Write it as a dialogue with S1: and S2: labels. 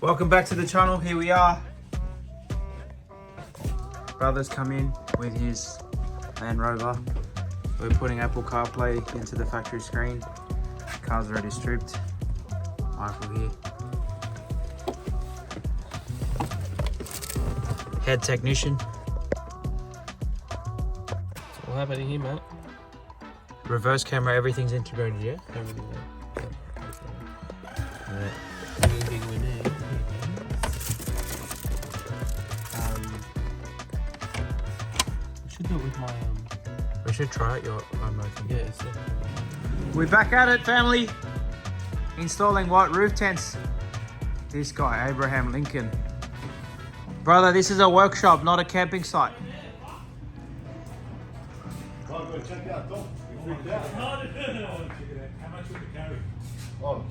S1: Welcome back to the channel. Here we are. Brother's come in with his Land Rover. We're putting Apple CarPlay into the factory screen. Car's already stripped. Michael here. Head technician.
S2: What happened here, mate?
S1: Reverse camera, everything's integrated, yeah?
S2: Everything there.
S1: Yeah.
S2: Anything we need. I should do it with my
S1: We should try it, your remote.
S2: yeah. So,
S1: We're back at it, family. Installing what? Roof tents. This guy, Abraham Lincoln. Brother, this is a workshop, not a camping site.
S3: Go check it out, don't. You freaked out.
S4: How much would it carry?
S3: Oh,